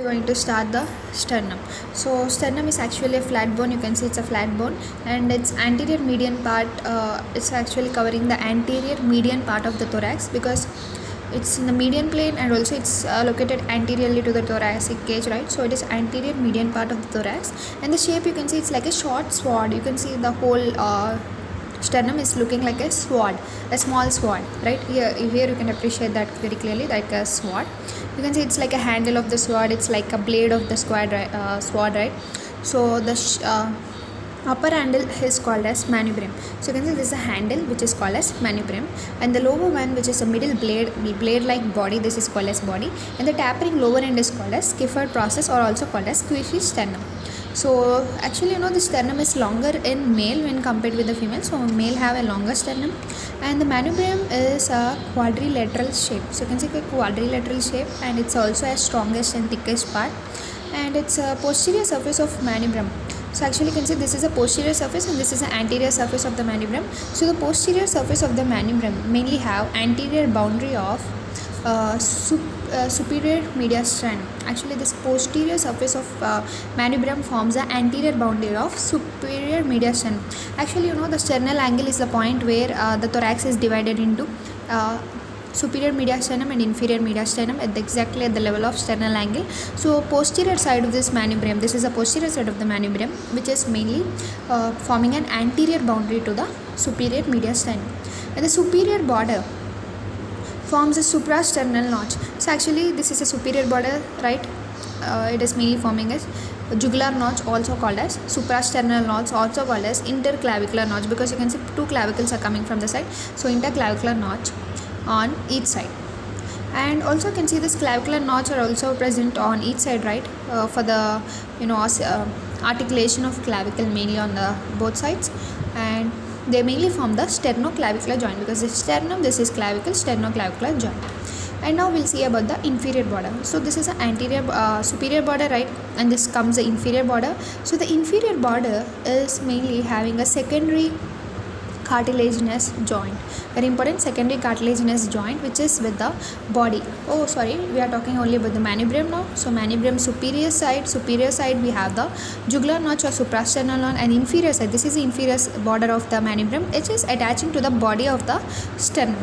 going to start the sternum. So sternum is actually a flat bone. You can see it's a flat bone, and its anterior median part it's actually covering the anterior median part of the thorax, because it's in the median plane, and also it's located anteriorly to the thoracic cage, right? So it is anterior median part of the thorax, and the shape you can see it's like a short sword. You can see the whole sternum is looking like a sword, a small sword, right? Here you can appreciate that very clearly, like a sword. You can see it's like a handle of the sword, it's like a blade of the sword, right? So the upper handle is called as manubrium. So you can see this is a handle which is called as manubrium, and the lower one, which is a middle blade like body, this is called as body, and the tapering lower end is called as Gifford process, or also called as squishy sternum. So actually, the sternum is longer in male when compared with the female. So male have a longer sternum, and the manubrium is a quadrilateral shape. So you can see a quadrilateral shape, and it's also a strongest and thickest part, and it's a posterior surface of manubrium. So actually you can see this is a posterior surface and this is an anterior surface of the manubrium. So the posterior surface of the manubrium mainly have anterior boundary of superior mediastinum. Actually this posterior surface of manubrium forms the anterior boundary of superior mediastinum. Actually the sternal angle is the point where the thorax is divided into superior mediastinum and inferior mediastinum exactly at the level of sternal angle. So posterior side of this manubrium, this is a posterior side of the manubrium, which is mainly forming an anterior boundary to the superior mediastinum, and the superior border forms a suprasternal notch. So actually this is a superior border, right? It is mainly forming as jugular notch, also called as suprasternal notch, also called as interclavicular notch, because you can see two clavicles are coming from the side. So interclavicular notch on each side, and also you can see this clavicular notch are also present on each side, right? For the articulation of clavicle mainly on the both sides, and they mainly form the sternoclavicular joint, because this sternum, this is clavicle, sternoclavicular joint. And now we'll see about the inferior border. So this is an anterior superior border, right? And this comes the inferior border. So the inferior border is mainly having a secondary cartilaginous joint, very important, secondary cartilaginous joint, which is with the body. Oh sorry, we are talking only about the manubrium now. So manubrium superior side we have the jugular notch or suprasternal notch, and inferior side, this is the inferior border of the manubrium, which is attaching to the body of the sternum.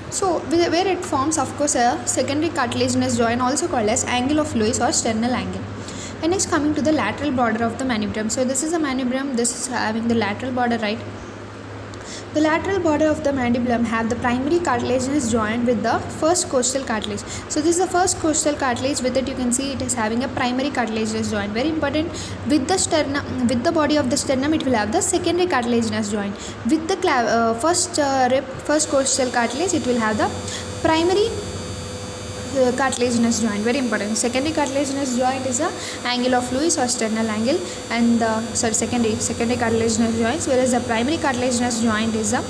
So where it forms, of course, a secondary cartilaginous joint, also called as angle of Lewis or sternal angle. And next coming to the lateral border of the manubrium. So this is a manubrium, this is having the lateral border, right? The lateral border of the manubrium have the primary cartilaginous joint with the first costal cartilage. So this is the first costal cartilage. With it you can see it is having a primary cartilaginous joint, very important. With the sternum, with the body of the sternum, it will have the secondary cartilaginous joint. With the first costal cartilage, it will have the primary cartilaginous joint, very important. Secondary cartilaginous joint is the angle of Lewis or sternal angle, and secondary cartilaginous joints, whereas the primary cartilaginous joint is the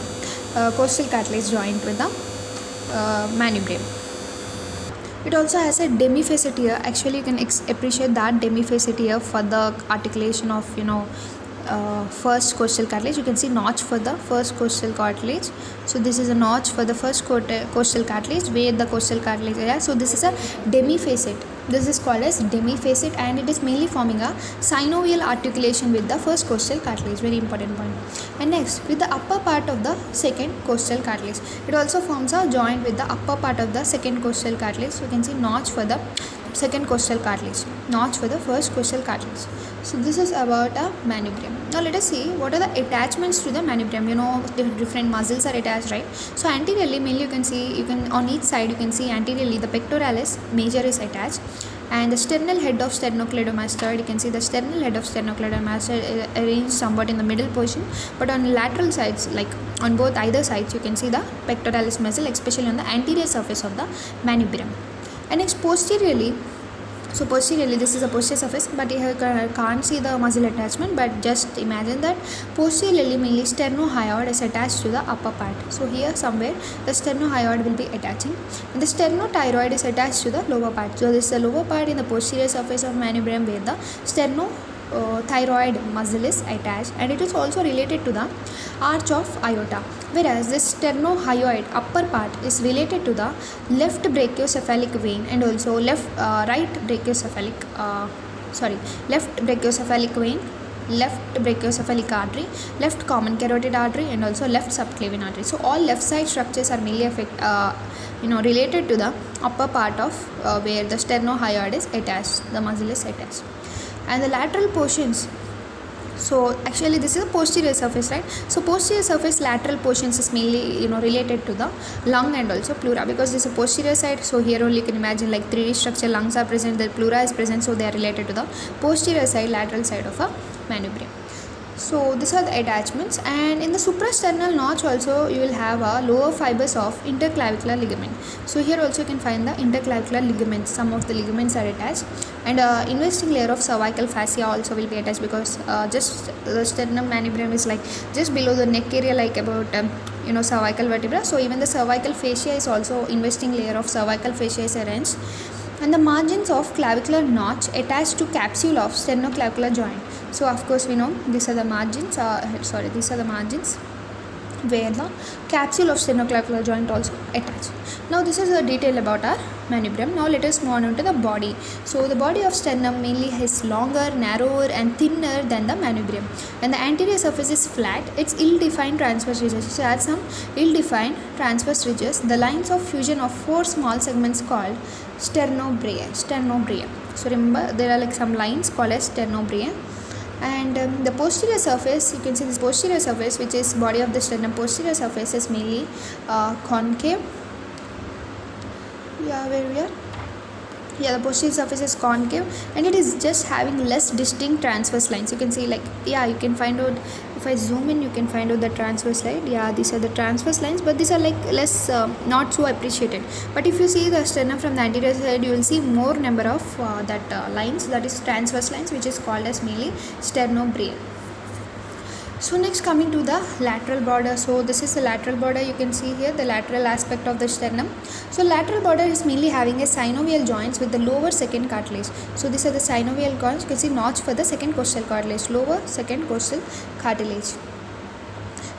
costal cartilage joint with the manubrium. It also has a demifacet here. Actually you can appreciate that demifacet here for the articulation of first costal cartilage. You can see notch for the first costal cartilage. So this is a notch for the first costal cartilage where the costal cartilage is. So this is a demifacet. This is called as demifacet, and it is mainly forming a synovial articulation with the first costal cartilage, very important point. And next, with the upper part of the second costal cartilage, it also forms a joint with the upper part of the second costal cartilage. So you can see notch for the second costal cartilage, notch for the first costal cartilage. So this is about a manubrium. Now let us see what are the attachments to the manubrium. The different muscles are attached, right? So anteriorly mainly on each side you can see anteriorly the pectoralis major is attached, and the sternal head of sternocleidomastoid, you can see the sternal head of sternocleidomastoid is arranged somewhat in the middle portion, but on lateral sides, like on both either sides, you can see the pectoralis muscle, especially on the anterior surface of the manubrium. And next posteriorly, so posteriorly this is a posterior surface, but you can't see the muscle attachment, but just imagine that posteriorly mainly sternohyoid is attached to the upper part. So here somewhere the sternohyoid will be attaching, and the sternothyroid is attached to the lower part. So this is the lower part in the posterior surface of manubrium where the thyroid muscle is attached, and it is also related to the arch of aorta, whereas this sternohyoid upper part is related to the left brachiocephalic vein and also left brachiocephalic vein, left brachiocephalic artery, left common carotid artery, and also left subclavian artery. So all left side structures are mainly related to the upper part of where the sternohyoid is attached, the muscle is attached. And the lateral portions, so actually this is a posterior surface, right? So posterior surface lateral portions is mainly related to the lung and also pleura, because this is a posterior side. So here only you can imagine like 3D structure, lungs are present, the pleura is present, so they are related to the posterior side, lateral side of a manubrium. So these are the attachments, and in the suprasternal notch also you will have a lower fibers of interclavicular ligament. So here also you can find the interclavicular ligaments, some of the ligaments are attached, and investing layer of cervical fascia also will be attached, because just the sternum manubrium is like just below the neck area, like about cervical vertebra. So even the cervical fascia is also investing layer of cervical fascia is arranged, and the margins of clavicular notch attached to capsule of sternoclavicular joint. So of course we know these are the margins, where the capsule of sternoclavicular joint also attached. Now this is a detail about our manubrium. Now let us move on to the body. So the body of sternum mainly is longer, narrower and thinner than the manubrium, and the anterior surface is flat. It's ill-defined transverse ridges. So add some ill-defined transverse ridges, the lines of fusion of 4 small segments called sternobria. So remember there are like some lines called as sternobria. And the posterior surface, you can see this posterior surface, which is body of the sternum posterior surface, is mainly concave. The posterior surface is concave, and it is just having less distinct transverse lines. You can see like you can find out, if I zoom in you can find out the transverse line. These are the transverse lines, but these are like less not so appreciated. But if you see the sternum from the anterior side, you will see more number of lines, that is transverse lines, which is called as mainly sternobria. So next, coming to the lateral border. So this is the lateral border. You can see here the lateral aspect of the sternum. So lateral border is mainly having a synovial joints with the lower second cartilage. So these are the synovial joints. You can see notch for the second costal cartilage, lower second costal cartilage.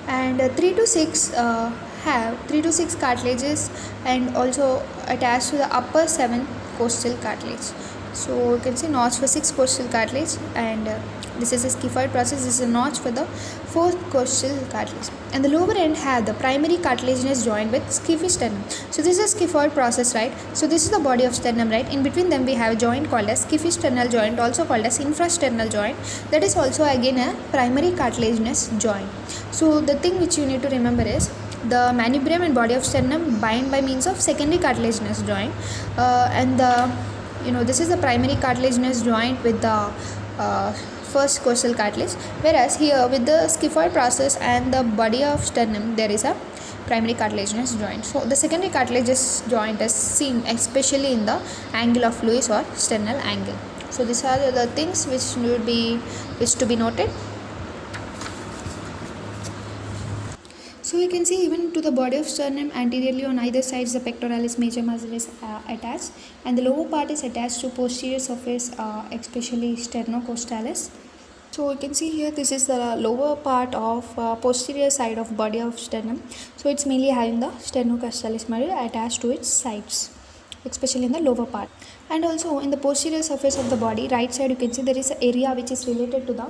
And 3 to 6 have 3 to 6 cartilages, and also attached to the upper 7 costal cartilage. So you can see notch for 6 costal cartilage, and this is a scaphoid process. This is a notch for the 4th costal cartilage, and the lower end have the primary cartilaginous joint with scaphy sternum. So this is a scaphoid process, right? So this is the body of sternum, right? In between them we have a joint called as scaphy sternal joint, also called as infrasternal joint. That is also again a primary cartilaginous joint. So the thing which you need to remember is the manubrium and body of sternum bind by means of secondary cartilaginous joint, and the this is the primary cartilaginous joint with the first costal cartilage, whereas here with the scaphoid process and the body of sternum there is a primary cartilaginous joint. So the secondary cartilaginous joint is seen especially in the angle of Lewis or sternal angle. So these are the things which to be noted. So you can see even to the body of sternum, anteriorly on either sides the pectoralis major muscle is attached, and the lower part is attached to posterior surface, especially sternocostalis. So you can see here this is the lower part of posterior side of body of sternum. So it's mainly having the sternocostalis muscle attached to its sides, especially in the lower part. And also in the posterior surface of the body, right side, you can see there is an area which is related to the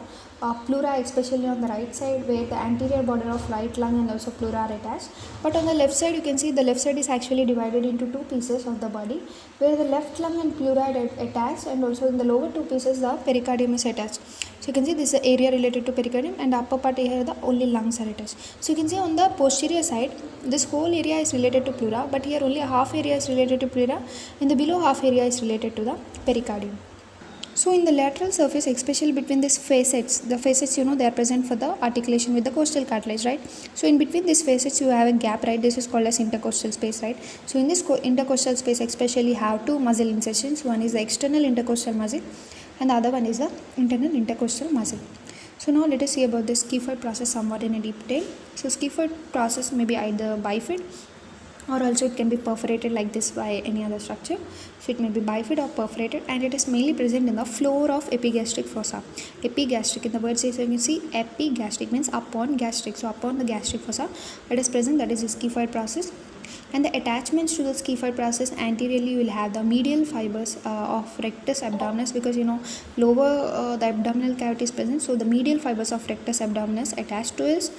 pleura, especially on the right side, where the anterior border of right lung and also pleura are attached. But on the left side, you can see the left side is actually divided into 2 pieces of the body, where the left lung and pleura are attached, and also in the lower 2 pieces the pericardium is attached. So you can see this is the area related to pericardium, and the upper part here the only lungs are attached. So you can see on the posterior side this whole area is related to pleura, but here only a half area is related to pleura, and the below half area is related to the pericardium. So in the lateral surface, especially between these facets, the facets they are present for the articulation with the costal cartilage, right? So in between these facets you have a gap, right? This is called as intercostal space, right? So in this intercostal space especially have 2 muscle insertions. One is the external intercostal muscle and the other one is the internal intercostal muscle. So now let us see about the scaphoid process somewhat in a detail. So scaphoid process may be either bifid or also it can be perforated like this by any other structure. So it may be bifid or perforated, and it is mainly present in the floor of epigastric fossa. Epigastric, in the word says, you can see epigastric means upon gastric, so upon the gastric fossa it is present, that is the scaphoid process. And the attachments to the scaphoid process, anteriorly you will have the medial fibers of rectus abdominis, because lower the abdominal cavity is present, so the medial fibers of rectus abdominis attached to it.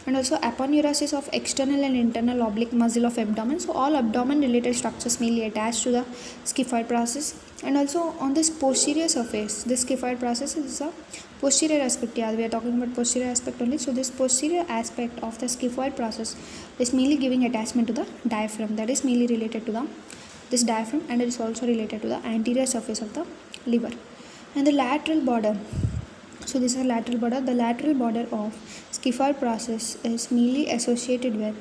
And also aponeurosis of external and internal oblique muscle of abdomen, so all abdomen related structures mainly attached to the scaphoid process. And also on this posterior surface, this scaphoid process is a posterior aspect. Yeah, we are talking about posterior aspect only. So this posterior aspect of the scaphoid process is mainly giving attachment to the diaphragm, that is mainly related to the this diaphragm, and it is also related to the anterior surface of the liver. And the lateral border, so this is a lateral border. The lateral border of scaphoid process is mainly associated with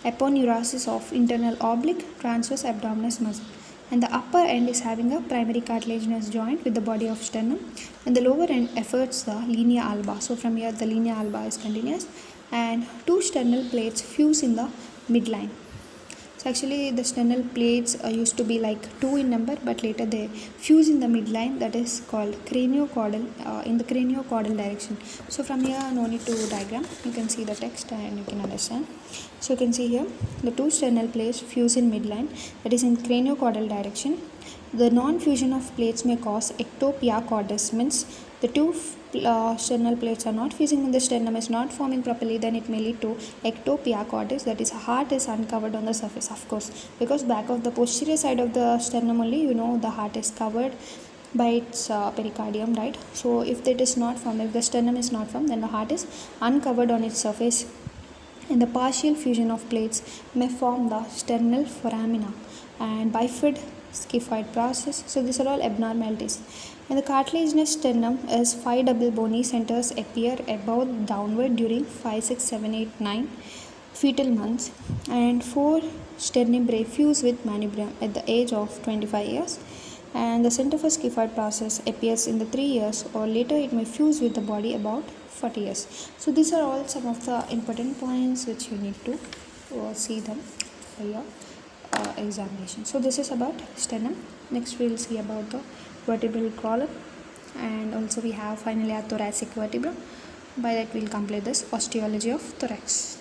aponeurosis of internal oblique transverse abdominis muscle, and the upper end is having a primary cartilaginous joint with the body of sternum, and the lower end efforts the linea alba. So from here the linea alba is continuous, and two sternal plates fuse in the midline. So actually the sternal plates used to be like 2 in number, but later they fuse in the midline, that is called craniocaudal, in the craniocaudal direction. So from here no need to diagram, you can see the text and you can understand. So you can see here the two sternal plates fuse in midline, that is in craniocaudal direction. The non-fusion of plates may cause ectopia cordis, means the two sternal plates are not fusing in the sternum, is not forming properly, then it may lead to ectopia cordis, that is heart is uncovered on the surface, of course, because back of the posterior side of the sternum only the heart is covered by its pericardium, right? So if it is not formed, if the sternum is not formed, then the heart is uncovered on its surface, and the partial fusion of plates may form the sternal foramina and bifid scaphoid process. So these are all abnormalities. And the cartilaginous sternum is 5 double bony centers appear above downward during 5, 6, 7, 8, 9 fetal months, and 4 sternibrae fuse with manubrium at the age of 25 years. And the center for scaphoid process appears in the 3 years, or later it may fuse with the body about 40 years. So these are all some of the important points which you need to see them for your examination. So this is about sternum. Next we will see about the vertebral column, and also we have finally a thoracic vertebra. By that we will complete this osteology of thorax.